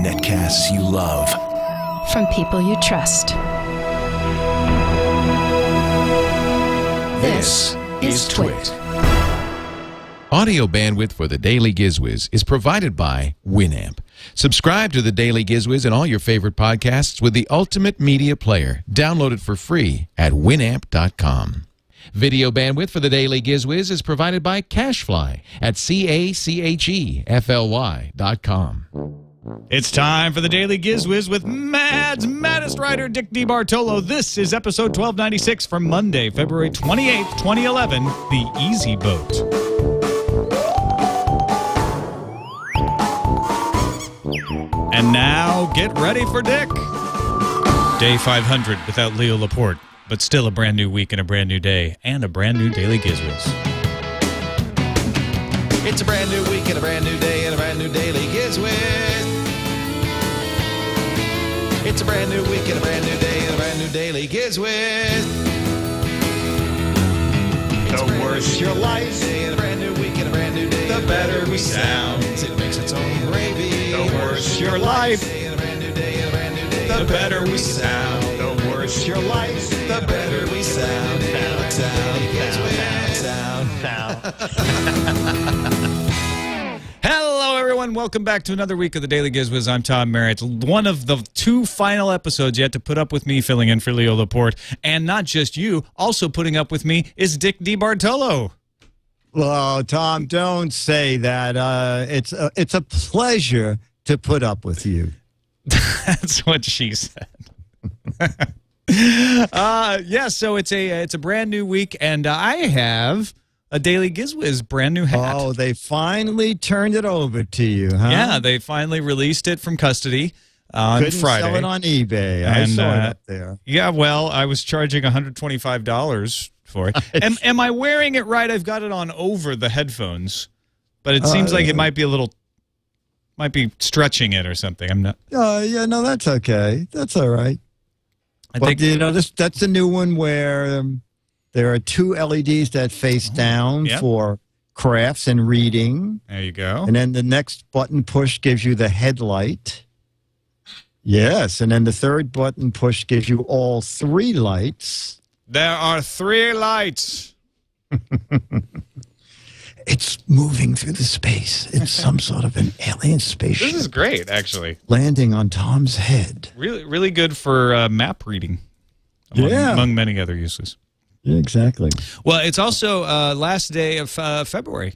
Netcasts you love. From people you trust. This is TWiT. Audio bandwidth for the Daily GizWiz is provided by Winamp. Subscribe to the Daily GizWiz and all your favorite podcasts with the ultimate media player. Download it for free at winamp.com. Video bandwidth for the Daily GizWiz is provided by CacheFly at CacheFly.com. It's time for the Daily GizWiz with Mad's maddest writer, Dick DeBartolo. This is episode 1296 for Monday, February 28th, 2011, the EzyBoat. And now, get ready for Dick. Day 500 without Leo Laporte, but still a brand new week and a brand new day, and a brand new Daily GizWiz. It's a brand new week and a brand new day and a brand new Daily GizWiz. It's a brand new week and a brand new day and a brand new Daily GizWiz. The worse your life, and a brand new week and a brand new day, the better we sound. It makes its own gravy. The worse your life, and a brand new day and a brand new day, the better we sound. The worse your life, the better we sound. Hello, everyone. Welcome back to another week of the Daily GizWiz. I'm Tom Merritt. One of the two final episodes you had to put up with me filling in for Leo Laporte. And not just you, also putting up with me is Dick DeBartolo. Well, Tom, don't say that. It's a pleasure to put up with you. That's what she said. Yeah, so it's a brand new week, and I have a Daily GizWiz brand new hat. Oh, they finally turned it over to you, huh? Yeah, they finally released it from custody on Couldn't Friday. sell it on eBay. I saw it up there. Yeah, well, I was charging $125 for it. Am I wearing it right? I've got it on over the headphones, but it seems like it might be stretching it or something. I'm not. Yeah, no, that's okay. That's all right. I think that's a new one where there are two LEDs that face down for crafts and reading. There you go. And then the next button push gives you the headlight. Yes, and then the third button push gives you all three lights. There are three lights. It's moving through the space. It's some sort of an alien spaceship. This is great, actually. Landing on Tom's head. Really, really good for map reading. Among many other uses. Yeah, exactly. Well, it's also last day of February.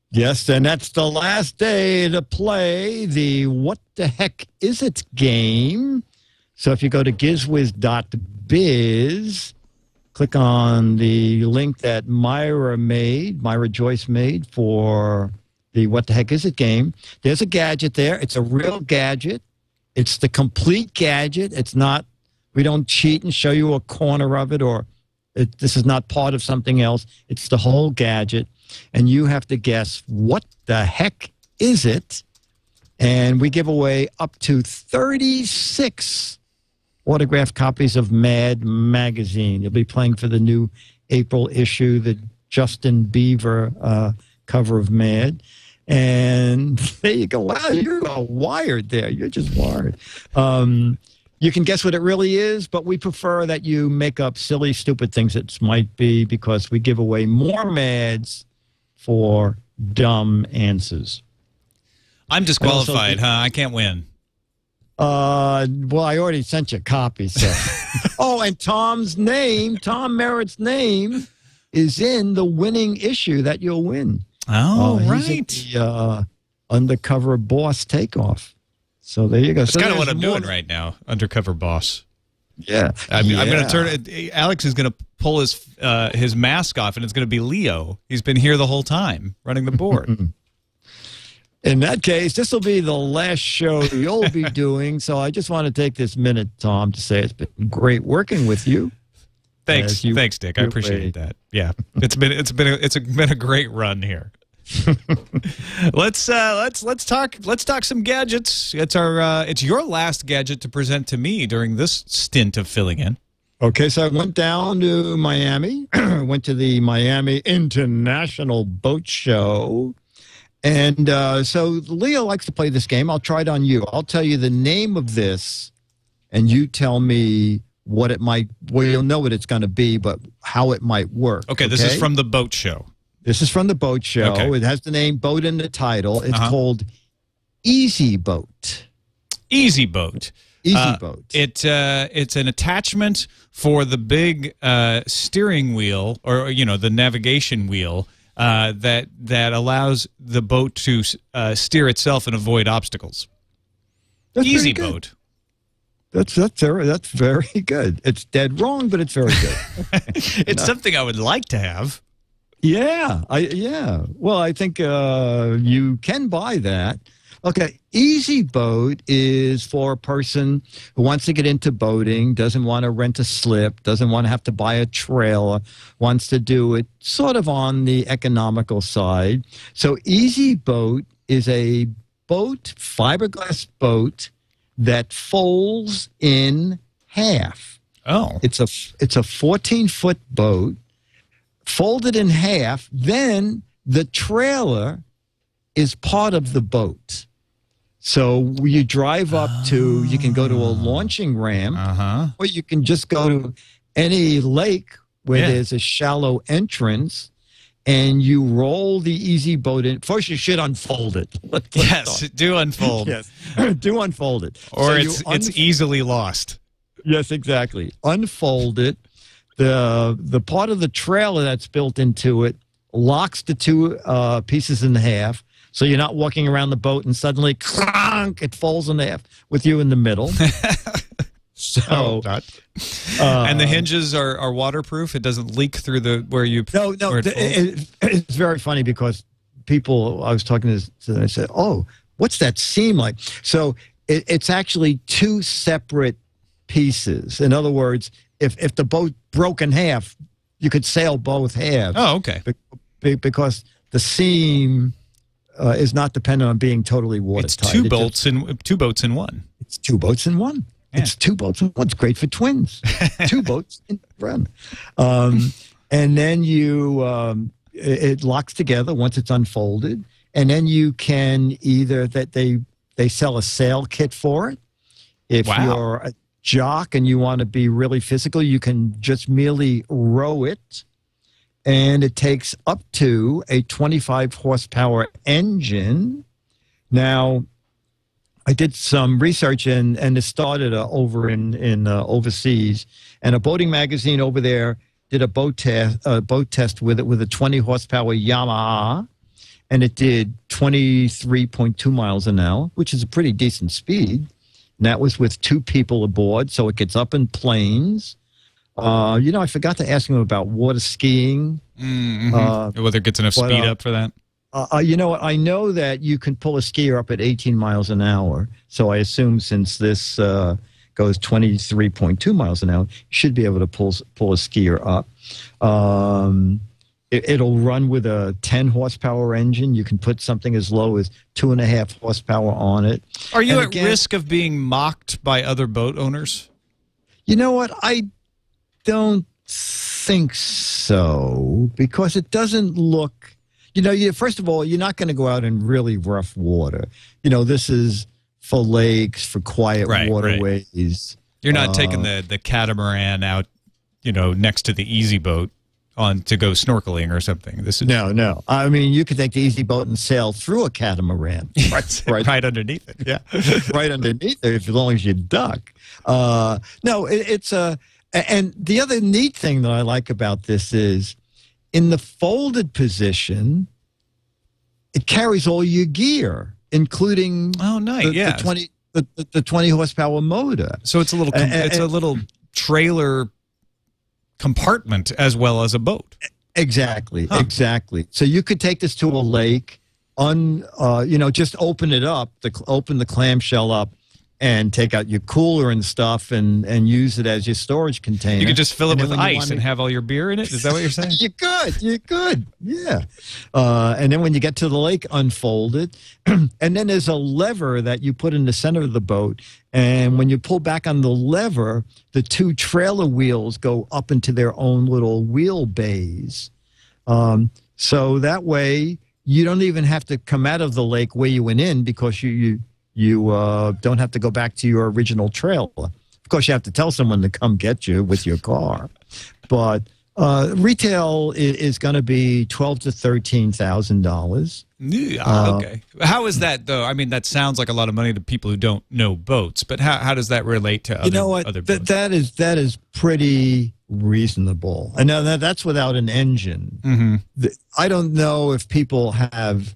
Yes, and that's the last day to play the What the Heck Is It game. So if you go to GizWiz.Biz, click on the link that Myra Joyce made for the What the Heck Is It game. There's a gadget there. It's a real gadget. It's the complete gadget. It's not, we don't cheat and show you a corner of it, or this is not part of something else. It's the whole gadget. And you have to guess what the heck is it. And we give away up to 36 autographed copies of Mad magazine. You'll be playing for the new April issue, the Justin Bieber cover of Mad. And there you go. Wow, you're wired there. You're just wired. You can guess what it really is, but we prefer that you make up silly, stupid things it might be, because we give away more Mads for dumb answers. I'm disqualified, huh? I can't win. Well, I already sent you a copy, so. Oh, and Tom Merritt's name is in the winning issue that you'll win. Oh, right. He's in the Undercover Boss Takeoff. So there you go. That's kind of what I'm doing right now, Undercover Boss. Yeah. I'm going to turn it. Alex is going to pull his mask off, and it's going to be Leo. He's been here the whole time, running the board. In that case, this will be the last show you'll be doing. So I just want to take this minute, Tom, to say it's been great working with you. Thanks, Dick. I appreciate that. Yeah, it's been a great run here. Let's talk some gadgets. It's your last gadget to present to me during this stint of filling in. Okay, so I went down to Miami, went to the Miami International Boat Show, And so Leo likes to play this game. I'll try it on you. I'll tell you the name of this, and you tell me what it might, well, you'll know what it's going to be, but how it might work. Okay, this is from the boat show. This is from the boat show. Okay. It has the name boat in the title. It's called EzyBoat. EzyBoat. EzyBoat. It's an attachment for the big steering wheel, or the navigation wheel that allows the boat to steer itself and avoid obstacles. EzyBoat. That's very good. It's dead wrong, but it's very good. It's something I would like to have. Yeah. Well, I think you can buy that. Okay, EzyBoat is for a person who wants to get into boating, doesn't want to rent a slip, doesn't want to have to buy a trailer, wants to do it sort of on the economical side. So EzyBoat is a boat, fiberglass boat, that folds in half. Oh. It's a 14-foot boat, folded in half. Then the trailer is part of the boat. So you drive up to, you can go to a launching ramp, or you can just go to any lake where there's a shallow entrance, and you roll the EzyBoat in. First, you should unfold it. Yes, do unfold. Yes, do unfold it. Or it's easily lost. Yes, exactly. Unfold it. The part of the trailer that's built into it locks the two pieces in half. So you're not walking around the boat and suddenly, clunk, it falls in half with you in the middle. So, and the hinges are waterproof. It doesn't leak through where you. No. It's very funny because people I was talking to, I said, "Oh, what's that seam like?" So it's actually two separate pieces. In other words, if the boat broke in half, you could sail both halves. Oh, okay. Because the seam is not dependent on being totally watertight. It's two boats in one. It's two boats in one. Yeah. It's two boats in one. It's great for twins. Two boats in one. And then it locks together once it's unfolded. And then you can either they sell a sail kit for it. If you're a jock and you want to be really physical, you can just merely row it. And it takes up to a 25 horsepower engine. Now, I did some research and it started over in overseas, and a boating magazine over there did a boat test with it with a 20 horsepower Yamaha, and it did 23.2 miles an hour, which is a pretty decent speed. And that was with two people aboard, so it gets up in planes. I forgot to ask him about water skiing. Whether it gets enough speed up for that. You know what? I know that you can pull a skier up at 18 miles an hour. So I assume since this goes 23.2 miles an hour, you should be able to pull a skier up. It'll run with a 10 horsepower engine. You can put something as low as 2.5 horsepower on it. Are you at risk of being mocked by other boat owners? You know what? I don't think so, because it doesn't look, first of all, you're not going to go out in really rough water. This is for lakes, for quiet waterways. Right. You're not taking the catamaran out, next to the EzyBoat to go snorkeling or something. This is No. I mean, you could take the EzyBoat and sail through a catamaran. Right underneath it. Yeah. Right underneath it, as long as you duck. No, it's a... And the other neat thing that I like about this is, in the folded position, it carries all your gear, including the 20 horsepower motor. So it's a little trailer compartment as well as a boat. Exactly. So you could take this to a lake, just open it up, open the clamshell up, and take out your cooler and stuff and use it as your storage container. You could just fill it with ice and have all your beer in it? Is that what you're saying? You could. Yeah. And then when you get to the lake, unfold it. And then there's a lever that you put in the center of the boat. And when you pull back on the lever, the two trailer wheels go up into their own little wheel bays. So that way you don't even have to come out of the lake where you went in because you don't have to go back to your original trailer. Of course, you have to tell someone to come get you with your car. But retail is going to be $12,000 to $13,000. Okay. How is that, though? I mean, that sounds like a lot of money to people who don't know boats, but how does that relate to other boats? That is pretty reasonable. And now that's without an engine. Mm-hmm. I don't know if people have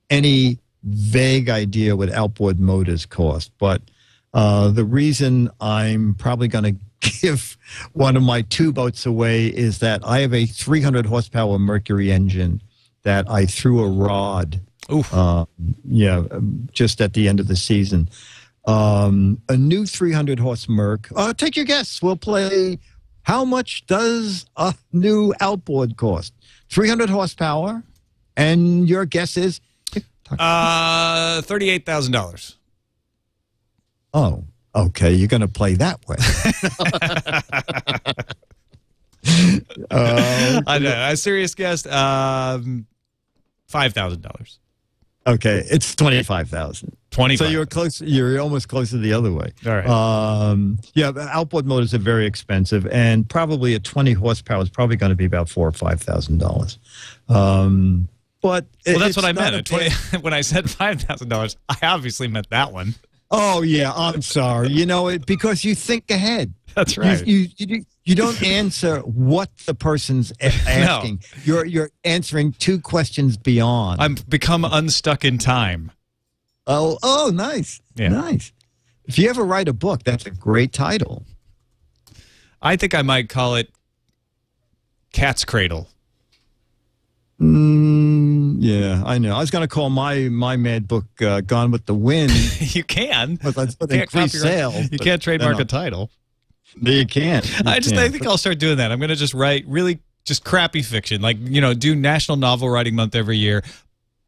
any vague idea what outboard motors cost, but the reason I'm probably going to give one of my 2 boats away is that I have a 300 horsepower Mercury engine that I threw a rod. Just at the end of the season. A new 300 horse Merc. Take your guess. We'll play. How much does a new outboard cost? 300 horsepower, and your guess is $38,000. Oh, okay. You're going to play that way. I know. A serious guess. $5,000. Okay, it's 25,000. 25. So you're close. You're almost close to the other way. All right. Outboard motors are very expensive, and probably a 20 horsepower is probably going to be about $4,000 or $5,000. But that's what I meant. When I said $5,000, I obviously meant that one. Oh yeah, I'm sorry. Because you think ahead. That's right. You don't answer what the person's asking. No. You're answering 2 questions beyond. I've become unstuck in time. Oh, nice. Yeah. Nice. If you ever write a book, that's a great title. I think I might call it Cat's Cradle. Yeah, I know. I was going to call my mad book Gone with the Wind. You can. But that's increased sales. You can't trademark a title. No, you can't. I think I'll start doing that. I'm going to just write really just crappy fiction, like, do National Novel Writing Month every year.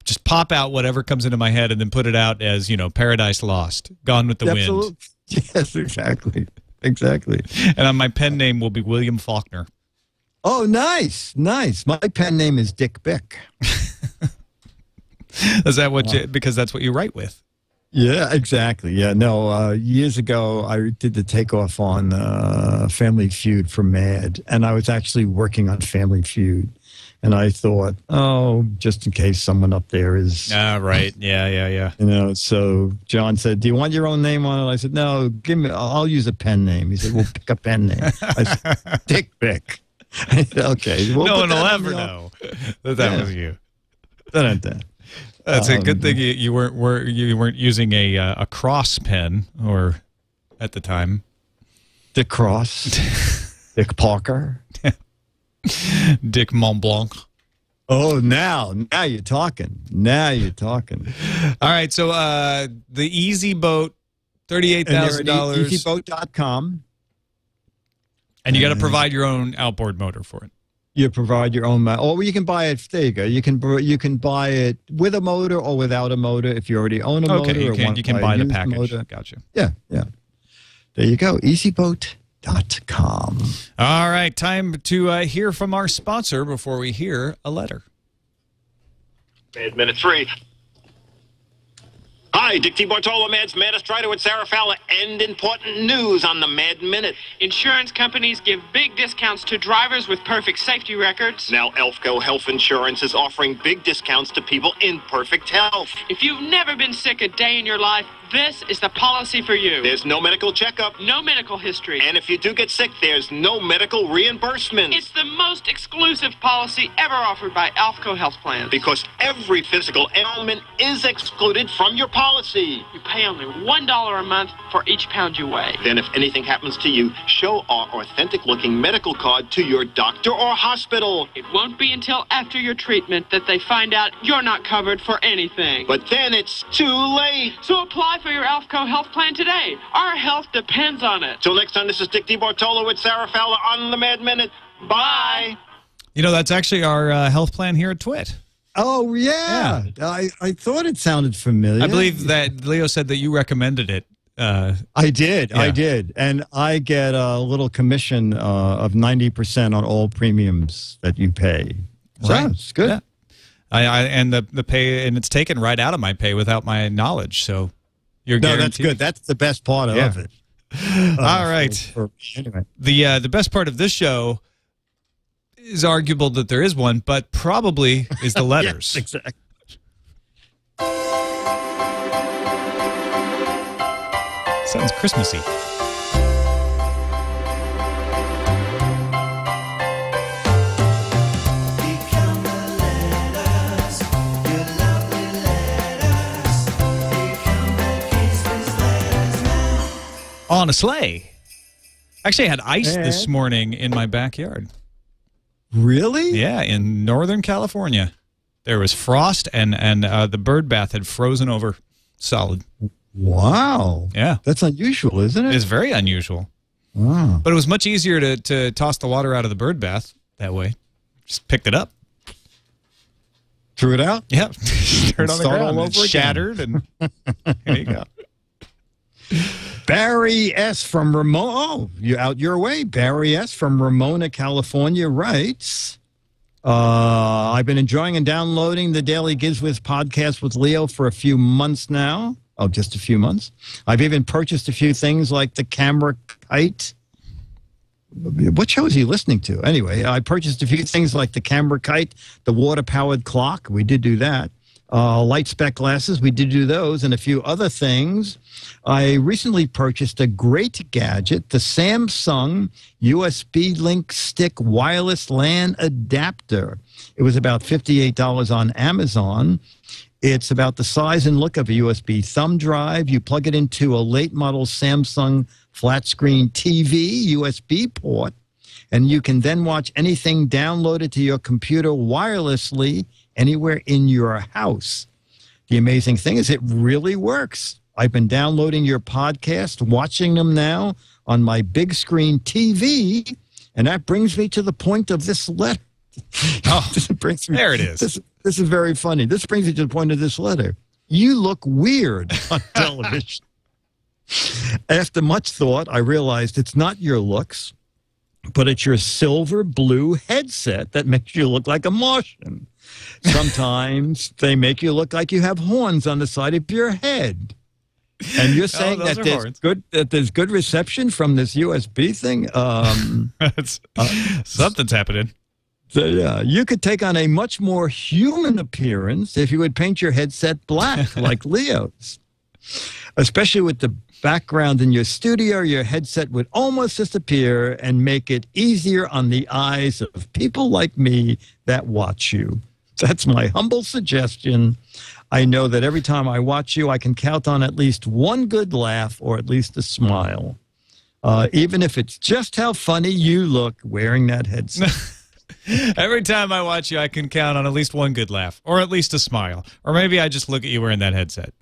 Just pop out whatever comes into my head and then put it out as, Paradise Lost, Gone with the Wind. Yes, exactly. Exactly. And my pen name will be William Faulkner. Oh, nice. Nice. My pen name is Dick Bick. Is that because that's what you write with? Yeah, exactly. Yeah, no, years ago, I did the takeoff on Family Feud for Mad, and I was actually working on Family Feud. And I thought, just in case someone up there is... right. Yeah. So John said, do you want your own name on it? I said, no, I'll use a pen name. He said, well, pick a pen name. I said, Dick Bick. I said, okay. No one will ever know that was you. That's a good thing you weren't using a cross pen at the time. Dick Cross. Dick Parker. Dick Montblanc. Oh, now you're talking. Now you're talking. All right, so the EzyBoat, $38,000. EzyBoat.com. And you got to provide your own outboard motor for it. You provide your own, or you can buy it. There you go. You can buy it with a motor or without a motor if you already own a motor. Okay, you can buy the package. Motor. Gotcha. Yeah. There you go. EzyBoat.com. All right, time to hear from our sponsor before we hear a letter. Minute 3. Hi, Dick DeBartolo, Mad's Maddest Writer with Sarah Fowler, and important news on the Mad Minute. Insurance companies give big discounts to drivers with perfect safety records. Now, Elfco Health Insurance is offering big discounts to people in perfect health. If you've never been sick a day in your life, this is the policy for you. There's no medical checkup. No medical history. And if you do get sick, there's no medical reimbursement. It's the most exclusive policy ever offered by Alfco Health Plans. Because every physical ailment is excluded from your policy. You pay only $1 a month for each pound you weigh. Then if anything happens to you, show our authentic-looking medical card to your doctor or hospital. It won't be until after your treatment that they find out you're not covered for anything. But then it's too late. So apply for your Alfco Health Plan today. Our health depends on it. Till next time, this is Dick DeBartolo with Sarah Fowler on the Mad Minute. Bye. That's actually our health plan here at TWiT. Oh, yeah. I thought it sounded familiar. I believe that Leo said that you recommended it. I did. And I get a little commission of 90% on all premiums that you pay. So right. It's good. And the pay, and it's taken right out of my pay without my knowledge. So you're guaranteed. That's good. That's the best part of it. All right. Anyway, The best part of this show is arguable that there is one, but probably is the letters. Yes, exactly. Sounds Christmassy. On a sleigh. Actually, I had ice this morning in my backyard. Really? Yeah, in Northern California. There was frost, and the bird bath had frozen over solid. Wow. Yeah. That's unusual, isn't it? It's very unusual. Wow. But it was much easier to toss the water out of the bird bath that way. Just picked it up. Threw it out? Yeah. Threw it on the ground. All over shattered, and here you go. Barry S. from Ramona. Oh, you out your way. Barry S. from Ramona, California writes, I've been enjoying and downloading the Daily GizWiz podcast with Leo for a few months now. Oh, just a few months. I've even purchased a few things like the camera kite. What show is he listening to? Anyway, I purchased a few things like the camera kite, the water-powered clock. We did do that. Light spec glasses. We did do those, and a few other things. I recently purchased a great gadget, the Samsung USB Link Stick Wireless LAN Adapter. It was about $58 on Amazon. It's about the size and look of a USB thumb drive. You plug it into a late model Samsung flat screen TV USB port, and you can then watch anything downloaded to your computer wirelessly anywhere in your house. The amazing thing is it really works. I've been downloading your podcast, watching them now on my big screen TV, and that brings me to the point of this letter. Oh, there it is. This is very funny. This brings me to the point of this letter. You look weird on television. After much thought, I realized it's not your looks, but it's your silver blue headset that makes you look like a Martian. Sometimes they make you look like you have horns on the side of your head. And you're saying that there's good reception from this USB thing? Something's happening. So, yeah, you could take on a much more human appearance if you would paint your headset black like Leo's. Especially with the background in your studio, your headset would almost disappear and make it easier on the eyes of people like me that watch you. That's my humble suggestion. I know that every time I watch you, I can count on at least one good laugh or at least a smile. Even if it's just how funny you look wearing that headset. Every time I watch you, I can count on at least one good laugh or at least a smile. Or maybe I just look at you wearing that headset.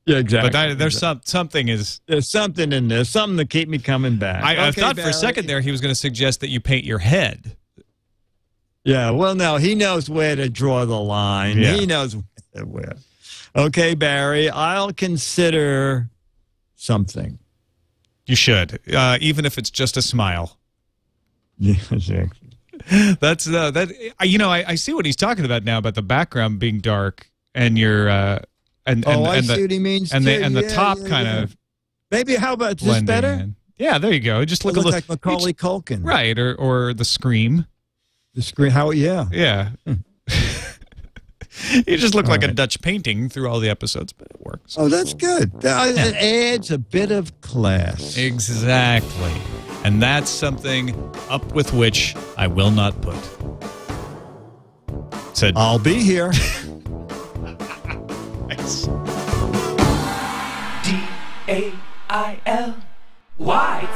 Yeah, exactly. But there's something There's something in there, something to keep me coming back. I thought for a second there he was going to suggest that you paint your head. Yeah, well, no, he knows where to draw the line. Yeah. He knows where. Okay, Barry, I'll consider something. You should, even if it's just a smile. Yeah, exactly. That's I see what he's talking about now about the background being dark and your I see what he means and too. the top kind of maybe. How about this better? In. Yeah, there you go. Just look like Macaulay Culkin, right? Or the Scream. The Scream. How? Yeah. Yeah. You just look like a Dutch painting through all the episodes, but it works. Oh, that's good. It adds a bit of class. Exactly. And that's something up with which I will not put. Said, I'll be here. Nice. DAIL. Why?